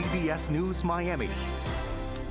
CBS News Miami.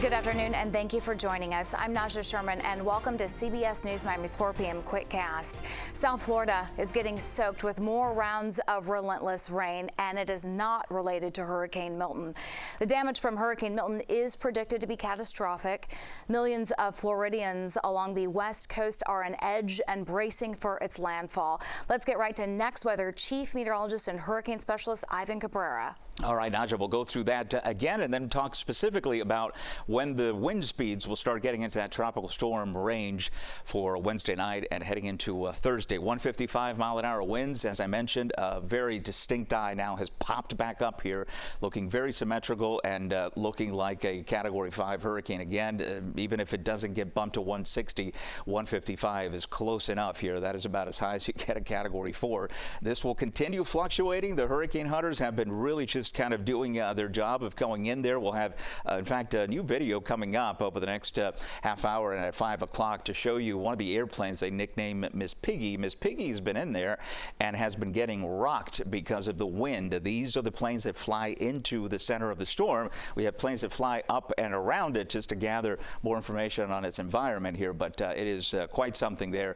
Good afternoon, and thank you for joining us. I'm Naja Sherman, and welcome to CBS News Miami's 4 p.m. Quickcast. South Florida is getting soaked with more rounds of relentless rain, and it is not related to Hurricane Milton. The damage from Hurricane Milton is predicted to be catastrophic. Millions of Floridians along the west coast are on edge and bracing for its landfall. Let's get right to next weather. Chief Meteorologist and Hurricane Specialist Ivan Cabrera. All right, Naja, we'll go through that again and then talk specifically about when the wind speeds will start getting into that tropical storm range for Wednesday night and heading into Thursday. 155-mile-an-hour winds, as I mentioned. A very distinct eye now has popped back up here, looking very symmetrical and looking like a Category 5 hurricane again. Even if it doesn't get bumped to 160, 155 is close enough here. That is about as high as you get a Category 4. This will continue fluctuating. The hurricane hunters have been really just kind of doing their job of going in there. We'll have, in fact, a new video coming up over the next half hour and at 5 o'clock to show you one of the airplanes they nicknamed Miss Piggy. Miss Piggy's been in there and has been getting rocked because of the wind. These are the planes that fly into the center of the storm. We have planes that fly up and around it just to gather more information on its environment here, but it is quite something there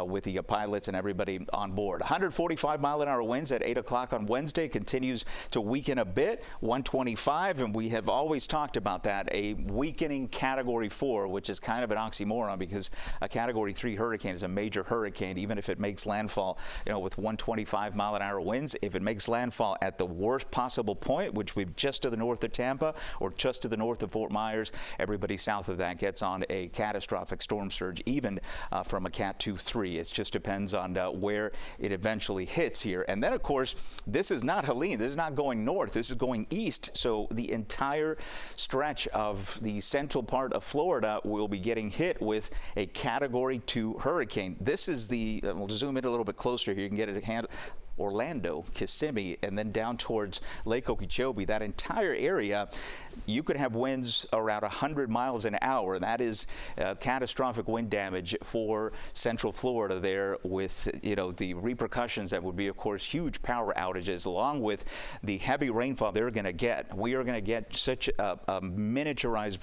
with the pilots and everybody on board. 145-mile-an-hour winds at 8 o'clock on Wednesday continues to weaken a bit, 125, and we have always talked about that, a weakening Category 4, which is kind of an oxymoron because a Category 3 hurricane is a major hurricane, even if it makes landfall, with 125-mile-an-hour winds. If it makes landfall at the worst possible point, which we're just to the north of Tampa or just to the north of Fort Myers, everybody south of that gets on a catastrophic storm surge, even from a Cat 2-3. It just depends on where it eventually hits here. And then, of course, this is not Helene. This is not going north. This is going east, so the entire stretch of the central part of Florida will be getting hit with a Category 2 hurricane. This is the, we'll zoom in a little bit closer here. You can get it at hand. Orlando, Kissimmee, and then down towards Lake Okeechobee. That entire area, you could have winds around 100 miles an hour. That is catastrophic wind damage for central Florida there with, the repercussions that would be, of course, huge power outages along with the heavy rainfall they're going to get. We are going to get such a miniaturized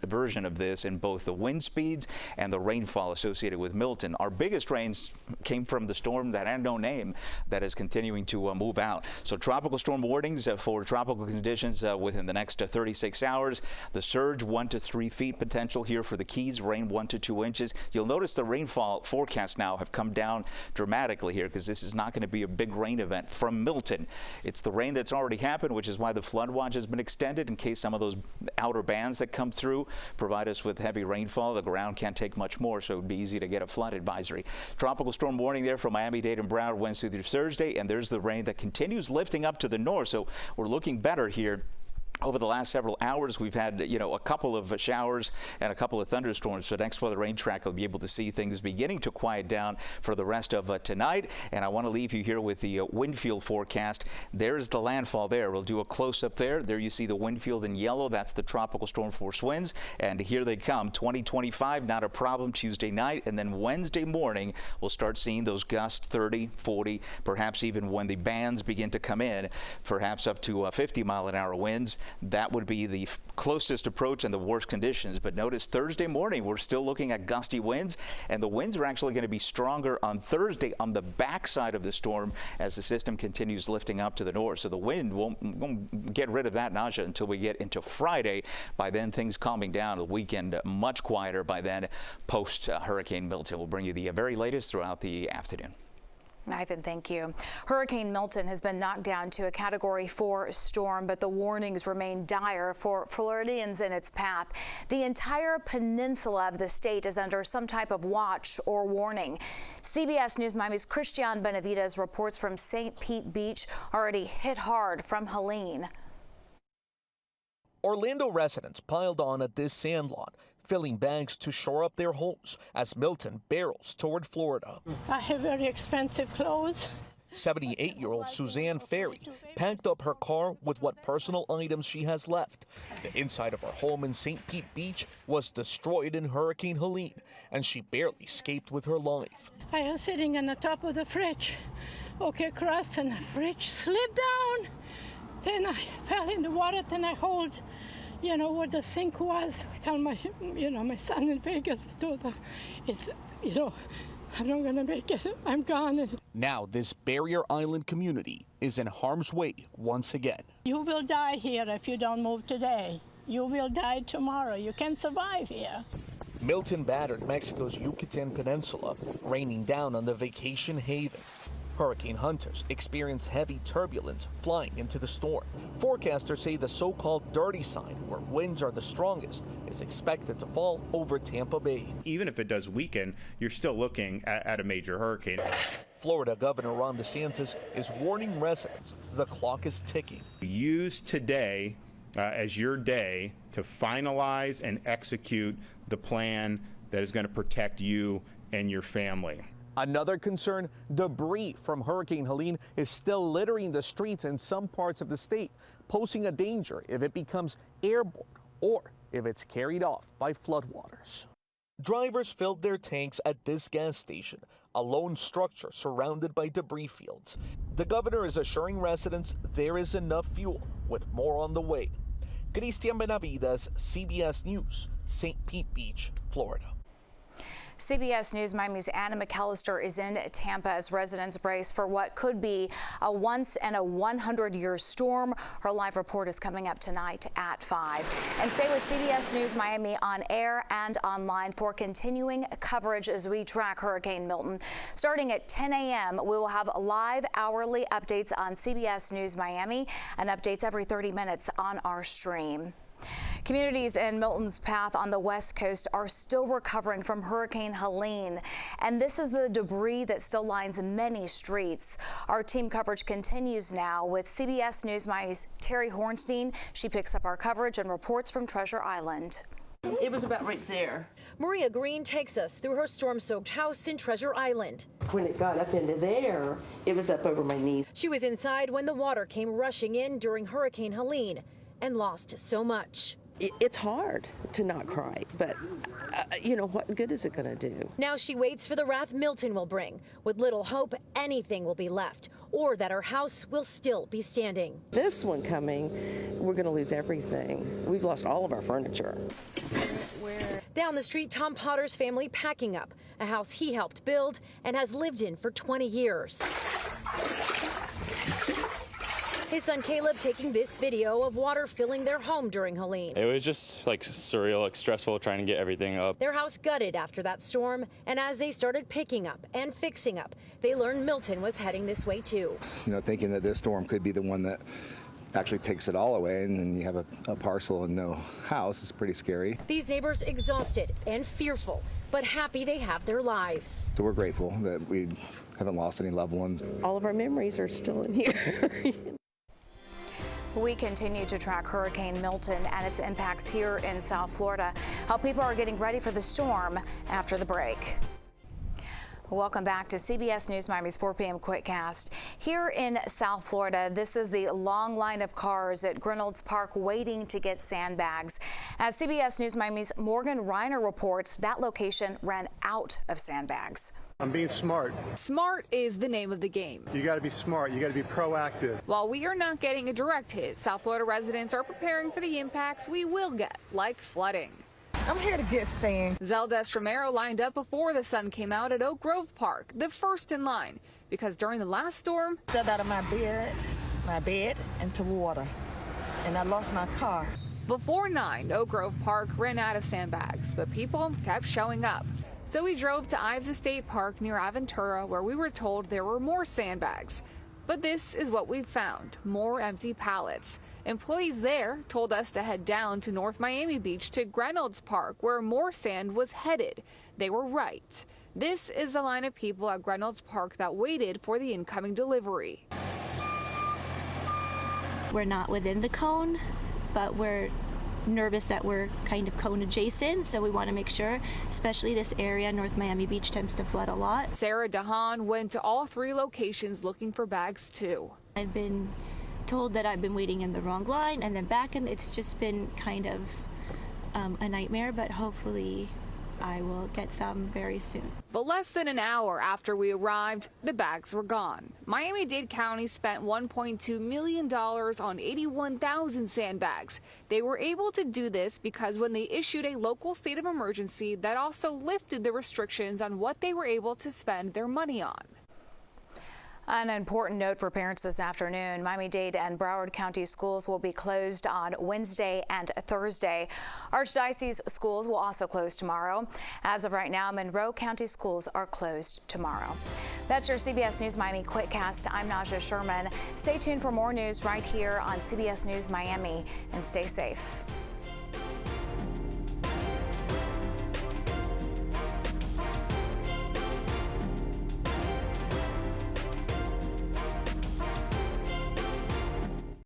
version of this in both the wind speeds and the rainfall associated with Milton. Our biggest rains came from the storm that had no name that is continuing to move out. So tropical storm warnings for tropical conditions within the next 36 hours. The surge 1 to 3 feet potential here for the Keys, rain 1 to 2 inches. You'll notice the rainfall forecasts now have come down dramatically here because this is not going to be a big rain event from Milton. It's the rain that's already happened, which is why the flood watch has been extended in case some of those outer bands that come through provide us with heavy rainfall. The ground can't take much more, so it would be easy to get a flood advisory. Tropical storm warning there for Miami-Dade and Broward Wednesday through Thursday. And there's the rain that continues lifting up to the north, so we're looking better here. Over the last several hours, we've had, a couple of showers and a couple of thunderstorms. So next weather rain track will be able to see things beginning to quiet down for the rest of tonight. And I want to leave you here with the wind field forecast. There's the landfall there. We'll do a close-up there. There you see the wind field in yellow. That's the tropical storm force winds. And here they come. 2025, not a problem Tuesday night. And then Wednesday morning, we'll start seeing those gusts 30, 40, perhaps even when the bands begin to come in, perhaps up to 50-mile-an-hour winds. That would be the closest approach and the worst conditions. But notice Thursday morning, we're still looking at gusty winds, and the winds are actually going to be stronger on Thursday on the backside of the storm as the system continues lifting up to the north. So the wind won't get rid of that, Naja, until we get into Friday. By then, things calming down. The weekend much quieter by then post Hurricane Milton. We'll bring you the very latest throughout the afternoon. Ivan, thank you. Hurricane Milton has been knocked down to a Category 4 storm, but the warnings remain dire for Floridians in its path. The entire peninsula of the state is under some type of watch or warning. CBS News Miami's Christian Benavides reports from St. Pete Beach, already hit hard from Helene. Orlando residents piled on at this sandlot, filling bags to shore up their homes as Milton barrels toward Florida. I have very expensive clothes. 78-year-old Suzanne Ferry packed up her car with what personal items she has left. The inside of her home in St. Pete Beach was destroyed in Hurricane Helene, and she barely escaped with her life. I was sitting on the top of the fridge, walked across, and the fridge slipped down. Then I fell in the water, then I hold, where the sink was. I tell my son in Vegas, I told him, I'm not gonna make it, I'm gone. Now this barrier island community is in harm's way once again. You will die here if you don't move today. You will die tomorrow. You can't survive here. Milton battered Mexico's Yucatan Peninsula, raining down on the vacation haven. Hurricane hunters experienced heavy turbulence flying into the storm. Forecasters say the so-called dirty side, where winds are the strongest, is expected to fall over Tampa Bay. Even if it does weaken, you're still looking at a major hurricane. Florida Governor DeSantis is warning residents the clock is ticking. Use today as your day to finalize and execute the plan that is going to protect you and your family. Another concern, debris from Hurricane Helene is still littering the streets in some parts of the state, posing a danger if it becomes airborne or if it's carried off by floodwaters. Drivers filled their tanks at this gas station, a lone structure surrounded by debris fields. The governor is assuring residents there is enough fuel, with more on the way. Cristian Benavides, CBS News, St. Pete Beach, Florida. CBS News Miami's Anna McAllister is in Tampa as residents brace for what could be a once in a 100-year storm. Her live report is coming up tonight at 5. And stay with CBS News Miami on air and online for continuing coverage as we track Hurricane Milton. Starting at 10 a.m., we will have live hourly updates on CBS News Miami and updates every 30 minutes on our stream. Communities in Milton's path on the west coast are still recovering from Hurricane Helene, and this is the debris that still lines many streets. Our team coverage continues now with CBS News Miami's Terry Hornstein. She picks up our coverage and reports from Treasure Island. It was about right there. Maria Green takes us through her storm-soaked house in Treasure Island. When it got up into there, it was up over my knees. She was inside when the water came rushing in during Hurricane Helene and lost so much. It's hard to not cry, but what good is it going to do? Now she waits for the wrath Milton will bring, with little hope anything will be left or that her house will still be standing. This one coming, we're going to lose everything. We've lost all of our furniture. Down the street, Tom Potter's family packing up a house he helped build and has lived in for 20 years. His son Caleb taking this video of water filling their home during Helene. It was just surreal, stressful trying to get everything up. Their house gutted after that storm, and as they started picking up and fixing up, they learned Milton was heading this way too. Thinking that this storm could be the one that actually takes it all away, and then you have a parcel and no house is pretty scary. These neighbors exhausted and fearful, but happy they have their lives. So we're grateful that we haven't lost any loved ones. All of our memories are still in here. We continue to track Hurricane Milton and its impacts here in South Florida. How people are getting ready for the storm after the break. Welcome back to CBS News Miami's 4 p.m. Quickcast. Here in South Florida, this is the long line of cars at Reynolds Park waiting to get sandbags. As CBS News Miami's Morgan Reiner reports, that location ran out of sandbags. I'm being smart. Smart is the name of the game. You got to be smart. You got to be proactive. While we are not getting a direct hit, South Florida residents are preparing for the impacts we will get, like flooding. I'm here to get sand. Zelda Estromero lined up before the sun came out at Oak Grove Park, the first in line, because during the last storm, I stepped out of my bed into water, and I lost my car. Before 9, Oak Grove Park ran out of sandbags, but people kept showing up. So we drove to Ives Estate Park near Aventura, where we were told there were more sandbags. But this is what we found, more empty pallets. Employees there told us to head down to North Miami Beach to Reynolds Park, where more sand was headed. They were right. This is the line of people at Reynolds Park that waited for the incoming delivery. We're not within the cone, but we're nervous that we're kind of cone adjacent, so we want to make sure, especially this area, North Miami Beach tends to flood a lot. Sarah DeHaan went to all 3 locations looking for bags too. I've been told that I've been waiting in the wrong line and then back, and it's just been kind of a nightmare, but hopefully I will get some very soon. But less than an hour after we arrived, the bags were gone. Miami-Dade County spent $1.2 million on 81,000 sandbags. They were able to do this because when they issued a local state of emergency, that also lifted the restrictions on what they were able to spend their money on. An important note for parents this afternoon. Miami-Dade and Broward County schools will be closed on Wednesday and Thursday. Archdiocese schools will also close tomorrow. As of right now, Monroe County schools are closed tomorrow. That's your CBS News Miami Quickcast. I'm Naja Sherman. Stay tuned for more news right here on CBS News Miami, and stay safe.